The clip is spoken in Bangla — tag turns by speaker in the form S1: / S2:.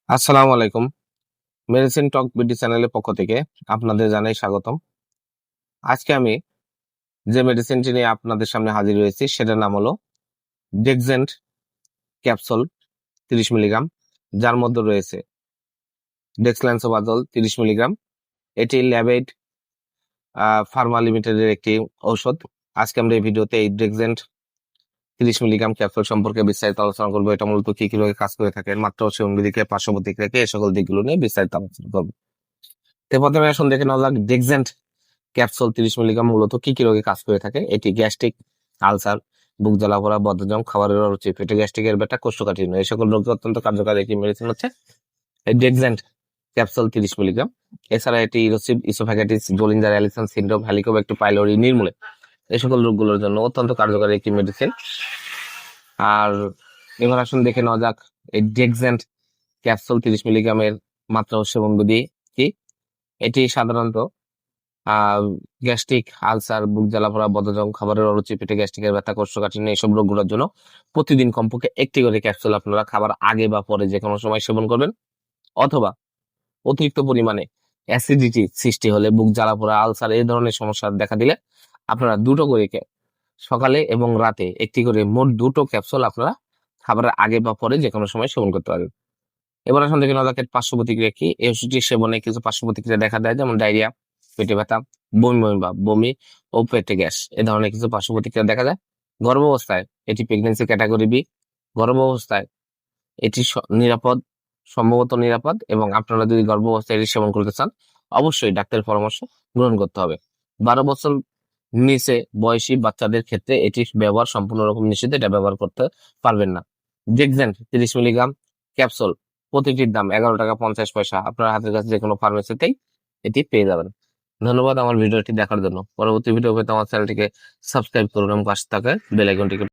S1: আসসালামু আলাইকুম। মেডিসিন টক বিডি চ্যানেলের পক্ষ থেকে আপনাদের জানাই স্বাগতম। আজকে আমি যে মেডিসিনটি নিয়ে আপনাদের সামনে হাজির হয়েছি সেটার নাম হলো ডেক্সেন্ট ক্যাপসুল 30 মিলিগ্রাম, যার মধ্যে রয়েছে ডেক্সল্যান্সোবাজল 30 মিলিগ্রাম। এটি ল্যাবেড ফার্মা লিমিটেডের একটি ঔষধ। আজকে আমরা এই ভিডিওতে এই ডেক্সেন্ট 30 মিলিগ্রাম ক্যাপসুল সম্পর্কে বিস্তারিত আলোচনা করবো। এটা মূলত কি কিভাবে কাজ করে থাকে, মাত্রা ও সেবনবিধিকে, পার্শ্ব প্রতিক্রিয়াকে, এই সকল দিকগুলো নিয়ে বিস্তারিত আলোচনা করবো। তো প্রথমে আসুন দেখে নেওয়া যাক ডেক্সেন্ট ক্যাপসুল 30 মিলিগ্রাম মূলত কি কি রোগে কাজ করে থাকে। এটি গ্যাস্ট্রিক, আলসার, বুক জ্বালা পোড়া, বদহজম, খাবারের অরুচি, পেটে গ্যাস্ট্রিকের ব্যথা, কোষ্ঠকাঠিন্য, এই সকল রোগে অত্যন্ত কার্যকারী একটি মেডিসিন হচ্ছে এই ডেক্সেন্ট ক্যাপসুল 30 মিলিগ্রাম। এছাড়া এটি erosive oesophagitis, Zollinger Ellison syndrome, Helicobacter pylori নির্মূলে, এই সকল রোগগুলোর জন্য অত্যন্ত কার্যকারী একটি মেডিসিন। আর এবার আসুন দেখে নেওয়া যাক এই ডেক্সেন্ট ক্যাপসুল 30 মিলিগ্রামের মাত্রা ও সেবনবিধি কি। এটি সাধারণত গ্যাস্ট্রিক, আলসার, বুক জ্বালা পোড়া, বদহজম, খাবারের অরুচি, পেটে গ্যাস্ট্রিকের ব্যথা, কোষ্ঠকাঠিন্য, এইসব রোগগুলোর জন্য প্রতিদিন কমপক্ষে একটি করে ক্যাপসুল আপনারা খাবার আগে বা পরে যে কোনো সময় সেবন করবেন। অথবা অতিরিক্ত পরিমাণে অ্যাসিডিটি সৃষ্টি হলে, বুক জ্বালা পোড়া, আলসার এই ধরনের সমস্যা দেখা দিলে আপনারা দুটো করে সকালে এবং রাতে একটি করে মোট দুটো ক্যাপসুল আপনারা খাবারের আগে বা পরে যে কোনো সময় সেবন করতে পারবেন। এবার আসলে দেখে নেওয়া যাক পার্শ্ব প্রতিক্রিয়া কি। এই ওষুধটি সেবনে কিছু পার্শ্ব প্রতিক্রিয়া দেখা দেয়, যেমন ডায়রিয়া, পেটে ব্যথা, বমি বা বমি ও পেটে গ্যাস, এ ধরনের কিছু পার্শ্ব প্রতিক্রিয়া দেখা যায়। গর্ভাবস্থায় এটি প্রেগনেন্সি ক্যাটাগরি বি। গর্ভাবস্থায় এটি নিরাপদ, সম্ভবত নিরাপদ, এবং আপনারা যদি গর্ভাবস্থায় এটি সেবন করতে চান অবশ্যই ডাক্তারের পরামর্শ গ্রহণ করতে হবে। 12 বছর নিচে বয়সী বাচ্চাদের ক্ষেত্রে এটি ব্যবহার সম্পূর্ণ রকম নিষিদ্ধ, এটা ব্যবহার করতে পারবেন না। ডেক্সেন্ট 30 মিলিগ্রাম ক্যাপসুল প্রতিটির দাম 11 টাকা 50 পয়সা। আপনার হাতের কাছে যে কোনো ফার্মেসিতেই এটি পেয়ে যাবেন। ধন্যবাদ আমার ভিডিওটি দেখার জন্য। পরবর্তী ভিডিও পেতে আমার চ্যানেলটিকে সাবস্ক্রাইব করুন এবং পাশে থাকা বেল আইকনটিকে